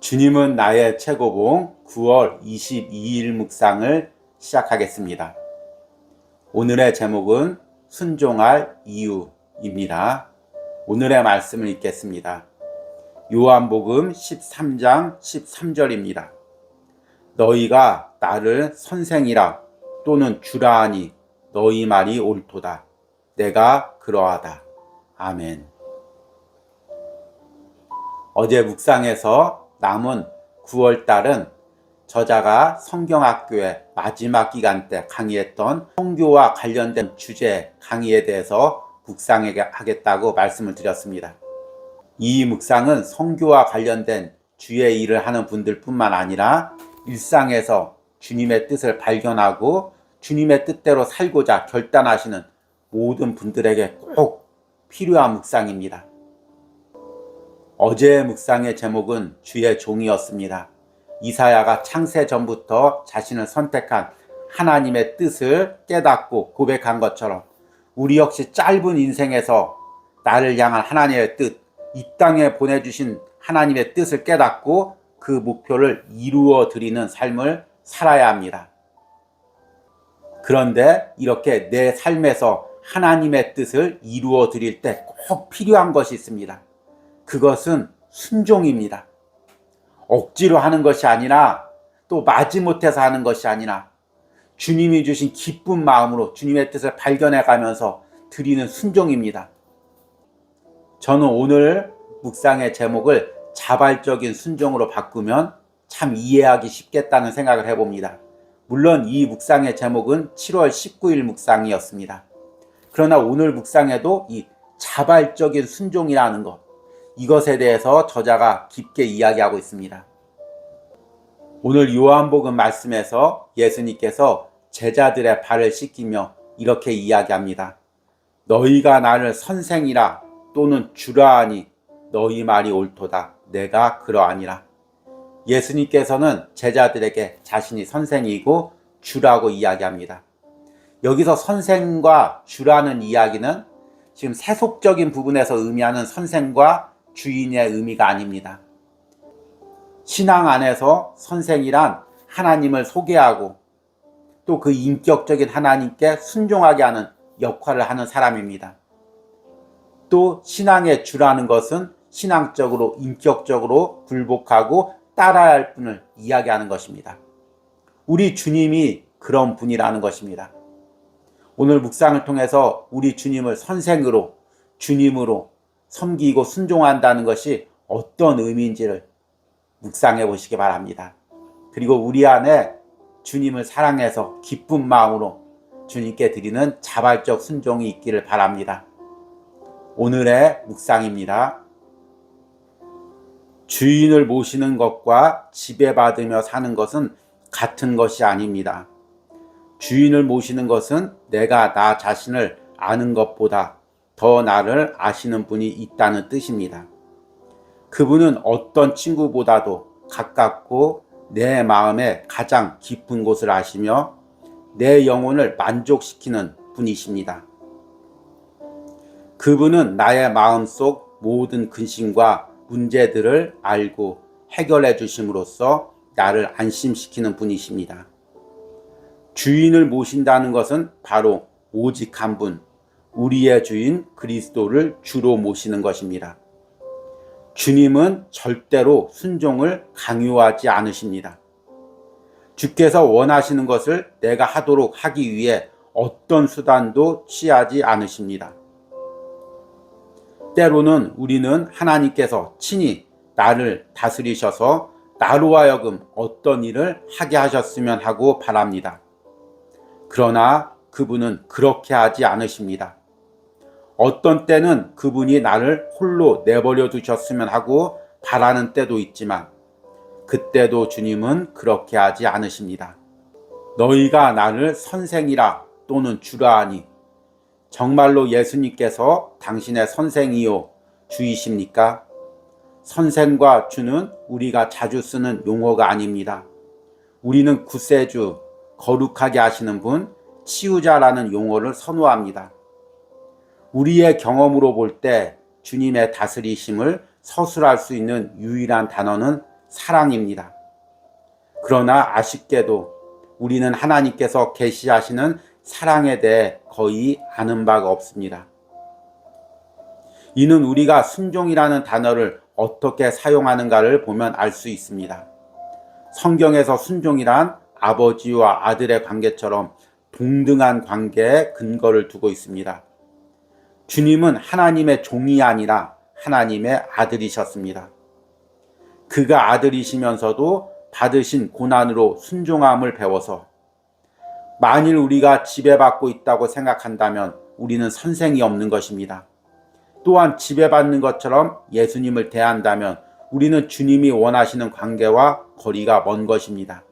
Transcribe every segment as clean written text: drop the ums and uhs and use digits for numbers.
주님은 나의 최고봉 9월 22일 묵상을 시작하겠습니다. 오늘의 제목은 순종할 이유입니다. 오늘의 말씀을 읽겠습니다. 요한복음 13장 13절입니다. 너희가 나를 선생이라 또는 주라 하니 너희 말이 옳도다. 내가 그러하다. 아멘. 어제 묵상에서 남은 9월달은 저자가 성경학교의 마지막 기간 때 강의했던 선교와 관련된 주제 강의에 대해서 묵상하겠다고 말씀을 드렸습니다. 이 묵상은 선교와 관련된 주의 일을 하는 분들 뿐만 아니라 일상에서 주님의 뜻을 발견하고 주님의 뜻대로 살고자 결단하시는 모든 분들에게 꼭 필요한 묵상입니다. 어제의 묵상의 제목은 주의 종이었습니다. 이사야가 창세 전부터 자신을 선택한 하나님의 뜻을 깨닫고 고백한 것처럼 우리 역시 짧은 인생에서 나를 향한 하나님의 뜻, 이 땅에 보내주신 하나님의 뜻을 깨닫고 그 목표를 이루어 드리는 삶을 살아야 합니다. 그런데 이렇게 내 삶에서 하나님의 뜻을 이루어 드릴 때 꼭 필요한 것이 있습니다. 그것은 순종입니다. 억지로 하는 것이 아니라 또 마지못해서 하는 것이 아니라 주님이 주신 기쁜 마음으로 주님의 뜻을 발견해 가면서 드리는 순종입니다. 저는 오늘 묵상의 제목을 자발적인 순종으로 바꾸면 참 이해하기 쉽겠다는 생각을 해봅니다. 물론 이 묵상의 제목은 7월 19일 묵상이었습니다. 그러나 오늘 묵상에도 이 자발적인 순종이라는 것, 이것에 대해서 저자가 깊게 이야기하고 있습니다. 오늘 요한복음 말씀에서 예수님께서 제자들의 발을 씻기며 이렇게 이야기합니다. 너희가 나를 선생이라 또는 주라 하니 너희 말이 옳도다. 내가 그러하니라. 예수님께서는 제자들에게 자신이 선생이고 주라고 이야기합니다. 여기서 선생과 주라는 이야기는 지금 세속적인 부분에서 의미하는 선생과 주인의 의미가 아닙니다. 신앙 안에서 선생이란 하나님을 소개하고 또 그 인격적인 하나님께 순종하게 하는 역할을 하는 사람입니다. 또 신앙의 주라는 것은 신앙적으로 인격적으로 굴복하고 따라야 할 분을 이야기하는 것입니다. 우리 주님이 그런 분이라는 것입니다. 오늘 묵상을 통해서 우리 주님을 선생으로 주님으로 섬기고 순종한다는 것이 어떤 의미인지를 묵상해 보시기 바랍니다. 그리고 우리 안에 주님을 사랑해서 기쁜 마음으로 주님께 드리는 자발적 순종이 있기를 바랍니다. 오늘의 묵상입니다. 주인을 모시는 것과 지배받으며 사는 것은 같은 것이 아닙니다. 주인을 모시는 것은 내가 나 자신을 아는 것보다 더 나를 아시는 분이 있다는 뜻입니다. 그분은 어떤 친구보다도 가깝고 내 마음에 가장 깊은 곳을 아시며 내 영혼을 만족시키는 분이십니다. 그분은 나의 마음속 모든 근심과 문제들을 알고 해결해 주심으로써 나를 안심시키는 분이십니다. 주인을 모신다는 것은 바로 오직 한 분, 우리의 주인 그리스도를 주로 모시는 것입니다. 주님은 절대로 순종을 강요하지 않으십니다. 주께서 원하시는 것을 내가 하도록 하기 위해 어떤 수단도 취하지 않으십니다. 때로는 우리는 하나님께서 친히 나를 다스리셔서 나로 하여금 어떤 일을 하게 하셨으면 하고 바랍니다. 그러나 그분은 그렇게 하지 않으십니다. 어떤 때는 그분이 나를 홀로 내버려 두셨으면 하고 바라는 때도 있지만 그때도 주님은 그렇게 하지 않으십니다. 너희가 나를 선생이라 또는 주라 하니 정말로 예수님께서 당신의 선생이요 주이십니까? 선생과 주는 우리가 자주 쓰는 용어가 아닙니다. 우리는 구세주, 거룩하게 하시는 분, 치유자라는 용어를 선호합니다. 우리의 경험으로 볼 때 주님의 다스리심을 서술할 수 있는 유일한 단어는 사랑입니다. 그러나 아쉽게도 우리는 하나님께서 계시하시는 사랑에 대해 거의 아는 바가 없습니다. 이는 우리가 순종이라는 단어를 어떻게 사용하는가를 보면 알 수 있습니다. 성경에서 순종이란 아버지와 아들의 관계처럼 동등한 관계에 근거를 두고 있습니다. 주님은 하나님의 종이 아니라 하나님의 아들이셨습니다. 그가 아들이시면서도 받으신 고난으로 순종함을 배워서 만일 우리가 지배받고 있다고 생각한다면 우리는 선생이 없는 것입니다. 또한 지배받는 것처럼 예수님을 대한다면 우리는 주님이 원하시는 관계와 거리가 먼 것입니다.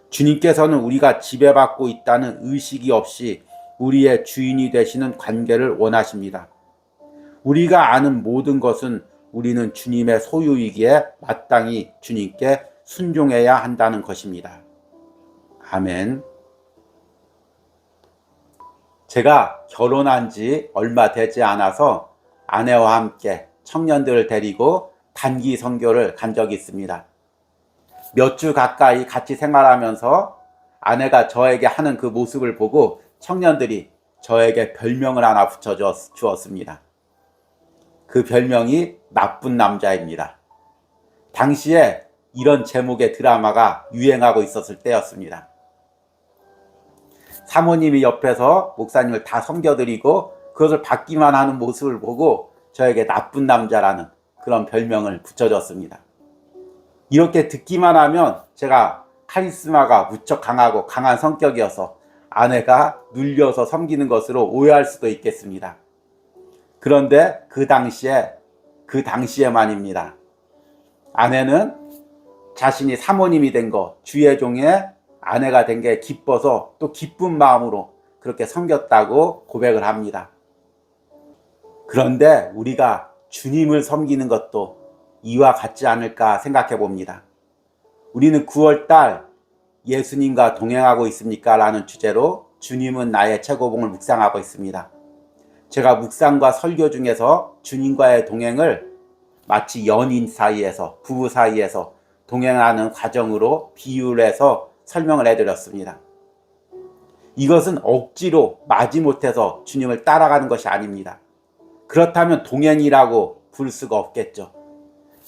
주님께서는 우리가 지배받고 있다는 의식이 없이 우리의 주인이 되시는 관계를 원하십니다. 우리가 아는 모든 것은 우리는 주님의 소유이기에 마땅히 주님께 순종해야 한다는 것입니다. 아멘. 제가 결혼한 지 얼마 되지 않아서 아내와 함께 청년들을 데리고 단기 선교를 간 적이 있습니다. 몇 주 가까이 같이 생활하면서 아내가 저에게 하는 그 모습을 보고 청년들이 저에게 별명을 하나 붙여주었습니다. 그 별명이 나쁜 남자입니다. 당시에 이런 제목의 드라마가 유행하고 있었을 때였습니다. 사모님이 옆에서 목사님을 다 섬겨드리고 그것을 받기만 하는 모습을 보고 저에게 나쁜 남자라는 그런 별명을 붙여줬습니다. 이렇게 듣기만 하면 제가 카리스마가 무척 강하고 강한 성격이어서 아내가 눌려서 섬기는 것으로 오해할 수도 있겠습니다. 그런데 그 당시에만입니다. 아내는 자신이 사모님이 된 거, 주의 종의 아내가 된 게 기뻐서 또 기쁜 마음으로 그렇게 섬겼다고 고백을 합니다. 그런데 우리가 주님을 섬기는 것도 이와 같지 않을까 생각해 봅니다. 우리는 9월달 예수님과 동행하고 있습니까? 라는 주제로 주님은 나의 최고봉을 묵상하고 있습니다. 제가 묵상과 설교 중에서 주님과의 동행을 마치 연인 사이에서, 부부 사이에서 동행하는 과정으로 비유를 해서 설명을 해드렸습니다. 이것은 억지로 마지못해서 주님을 따라가는 것이 아닙니다. 그렇다면 동행이라고 부를 수가 없겠죠.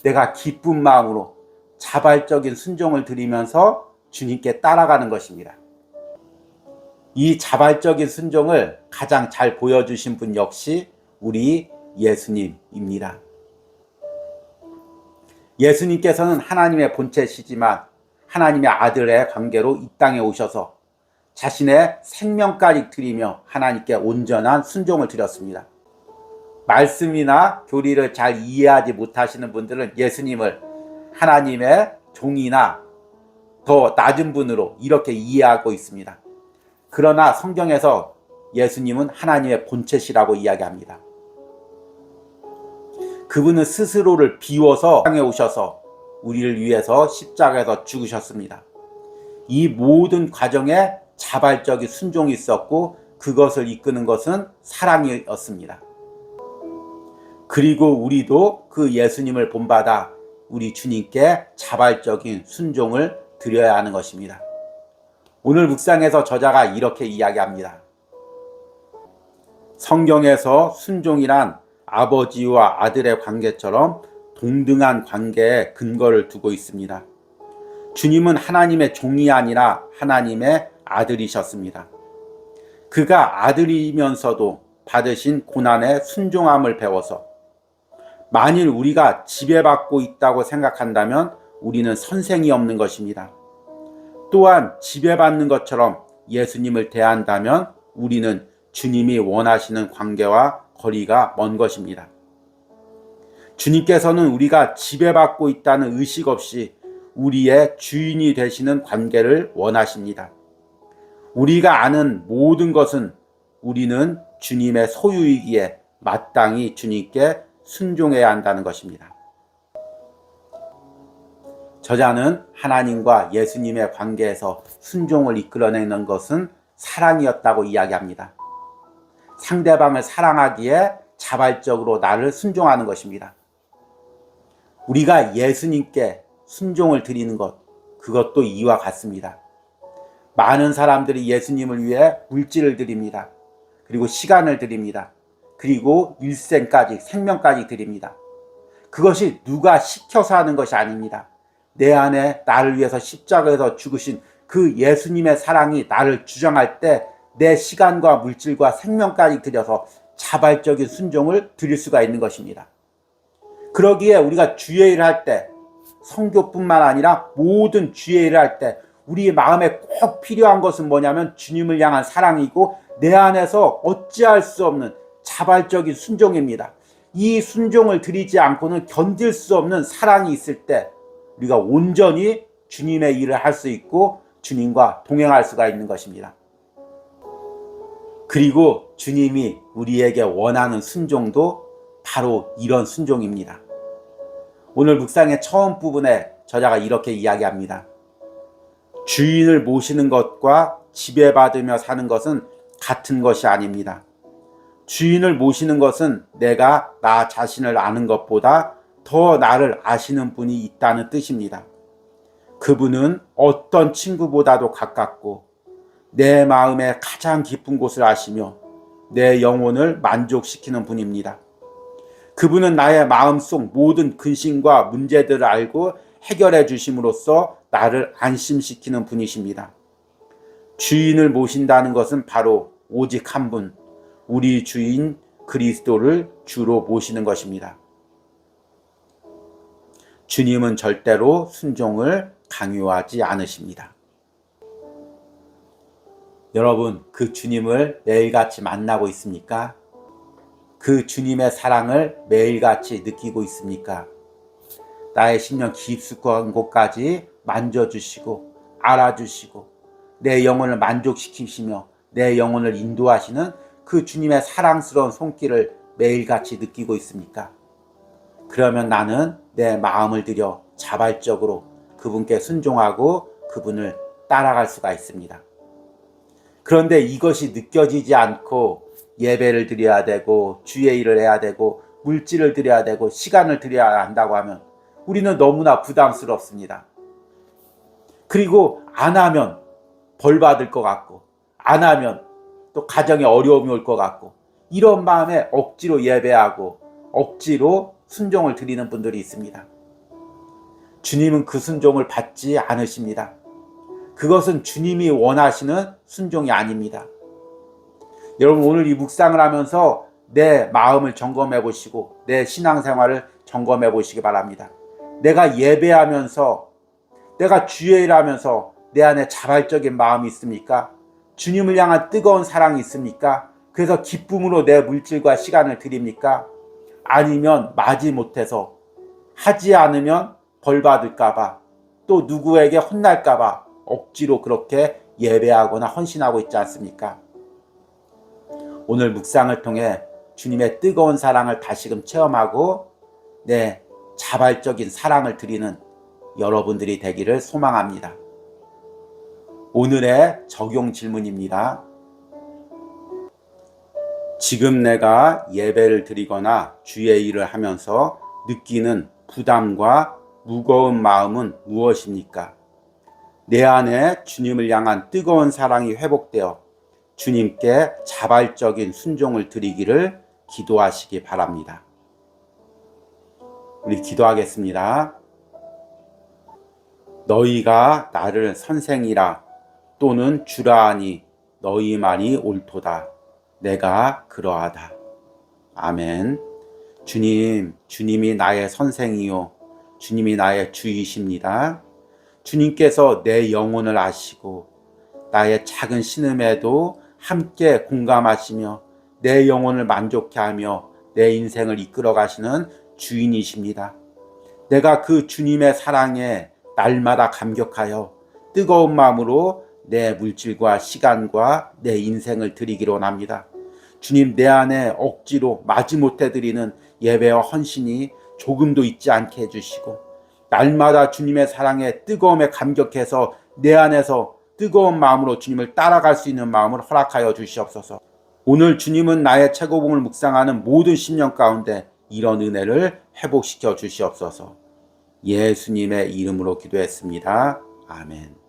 내가 기쁜 마음으로 자발적인 순종을 드리면서 주님께 따라가는 것입니다. 이 자발적인 순종을 가장 잘 보여주신 분 역시 우리 예수님입니다. 예수님께서는 하나님의 본체시지만 하나님의 아들의 관계로 이 땅에 오셔서 자신의 생명까지 드리며 하나님께 온전한 순종을 드렸습니다. 말씀이나 교리를 잘 이해하지 못하시는 분들은 예수님을 하나님의 종이나 더 낮은 분으로 이렇게 이해하고 있습니다. 그러나 성경에서 예수님은 하나님의 본체시라고 이야기합니다. 그분은 스스로를 비워서 땅에 오셔서 우리를 위해서 십자가에서 죽으셨습니다. 이 모든 과정에 자발적인 순종이 있었고 그것을 이끄는 것은 사랑이었습니다. 그리고 우리도 그 예수님을 본받아 우리 주님께 자발적인 순종을 드려야 하는 것입니다. 오늘 묵상에서 저자가 이렇게 이야기합니다. 성경에서 순종이란 아버지와 아들의 관계처럼 동등한 관계에 근거를 두고 있습니다. 주님은 하나님의 종이 아니라 하나님의 아들이셨습니다. 그가 아들이면서도 받으신 고난에 순종함을 배워서 만일 우리가 지배받고 있다고 생각한다면 우리는 선생이 없는 것입니다. 또한 지배받는 것처럼 예수님을 대한다면 우리는 주님이 원하시는 관계와 거리가 먼 것입니다. 주님께서는 우리가 지배받고 있다는 의식 없이 우리의 주인이 되시는 관계를 원하십니다. 우리가 아는 모든 것은 우리는 주님의 소유이기에 마땅히 주님께 순종해야 한다는 것입니다. 저자는 하나님과 예수님의 관계에서 순종을 이끌어내는 것은 사랑이었다고 이야기합니다. 상대방을 사랑하기에 자발적으로 나를 순종하는 것입니다. 우리가 예수님께 순종을 드리는 것, 그것도 이와 같습니다. 많은 사람들이 예수님을 위해 물질을 드립니다. 그리고 시간을 드립니다. 그리고 일생까지, 생명까지 드립니다. 그것이 누가 시켜서 하는 것이 아닙니다. 내 안에 나를 위해서 십자가에서 죽으신 그 예수님의 사랑이 나를 주장할 때 내 시간과 물질과 생명까지 들여서 자발적인 순종을 드릴 수가 있는 것입니다. 그러기에 우리가 주의 일을 할 때, 성교뿐만 아니라 모든 주의 일을 할 때 우리 마음에 꼭 필요한 것은 뭐냐면 주님을 향한 사랑이고 내 안에서 어찌할 수 없는 자발적인 순종입니다. 이 순종을 드리지 않고는 견딜 수 없는 사랑이 있을 때 우리가 온전히 주님의 일을 할 수 있고 주님과 동행할 수가 있는 것입니다. 그리고 주님이 우리에게 원하는 순종도 바로 이런 순종입니다. 오늘 묵상의 처음 부분에 저자가 이렇게 이야기합니다. 주인을 모시는 것과 지배받으며 사는 것은 같은 것이 아닙니다. 주인을 모시는 것은 내가 나 자신을 아는 것보다 더 나를 아시는 분이 있다는 뜻입니다. 그분은 어떤 친구보다도 가깝고 내 마음의 가장 깊은 곳을 아시며 내 영혼을 만족시키는 분입니다. 그분은 나의 마음속 모든 근심과 문제들을 알고 해결해 주심으로써 나를 안심시키는 분이십니다. 주인을 모신다는 것은 바로 오직 한 분, 우리 주인 그리스도를 주로 모시는 것입니다. 주님은 절대로 순종을 강요하지 않으십니다. 여러분, 그 주님을 매일같이 만나고 있습니까? 그 주님의 사랑을 매일같이 느끼고 있습니까? 나의 심령 깊숙한 곳까지 만져주시고 알아주시고 내 영혼을 만족시키시며 내 영혼을 인도하시는 그 주님의 사랑스러운 손길을 매일같이 느끼고 있습니까? 그러면 나는 내 마음을 들여 자발적으로 그분께 순종하고 그분을 따라갈 수가 있습니다. 그런데 이것이 느껴지지 않고 예배를 드려야 되고 주의 일을 해야 되고 물질을 드려야 되고 시간을 드려야 한다고 하면 우리는 너무나 부담스럽습니다. 그리고 안 하면 벌 받을 것 같고 안 하면 또 가정에 어려움이 올 것 같고 이런 마음에 억지로 예배하고 억지로 순종을 드리는 분들이 있습니다. 주님은 그 순종을 받지 않으십니다. 그것은 주님이 원하시는 순종이 아닙니다. 여러분, 오늘 이 묵상을 하면서 내 마음을 점검해 보시고 내 신앙생활을 점검해 보시기 바랍니다. 내가 예배하면서 내가 주의 일하면서 내 안에 자발적인 마음이 있습니까? 주님을 향한 뜨거운 사랑이 있습니까? 그래서 기쁨으로 내 물질과 시간을 드립니까? 아니면 마지못해서 하지 않으면 벌 받을까 봐 또 누구에게 혼날까 봐 억지로 그렇게 예배하거나 헌신하고 있지 않습니까? 오늘 묵상을 통해 주님의 뜨거운 사랑을 다시금 체험하고 내 자발적인 사랑을 드리는 여러분들이 되기를 소망합니다. 오늘의 적용 질문입니다. 지금 내가 예배를 드리거나 주의 일을 하면서 느끼는 부담과 무거운 마음은 무엇입니까? 내 안에 주님을 향한 뜨거운 사랑이 회복되어 주님께 자발적인 순종을 드리기를 기도하시기 바랍니다. 우리 기도하겠습니다. 너희가 나를 선생이라 또는 주라 하니 너희만이 옳도다. 내가 그러하다. 아멘. 주님, 주님이 나의 선생이요 주님이 나의 주이십니다. 주님께서 내 영혼을 아시고 나의 작은 신음에도 함께 공감하시며 내 영혼을 만족해 하며 내 인생을 이끌어 가시는 주인이십니다. 내가 그 주님의 사랑에 날마다 감격하여 뜨거운 마음으로 내 물질과 시간과 내 인생을 드리기로 합니다. 주님, 내 안에 억지로 마지못해 드리는 예배와 헌신이 조금도 있지 않게 해주시고 날마다 주님의 사랑에 뜨거움에 감격해서 내 안에서 뜨거운 마음으로 주님을 따라갈 수 있는 마음을 허락하여 주시옵소서. 오늘 주님은 나의 최고봉을 묵상하는 모든 심령 가운데 이런 은혜를 회복시켜 주시옵소서. 예수님의 이름으로 기도했습니다. 아멘.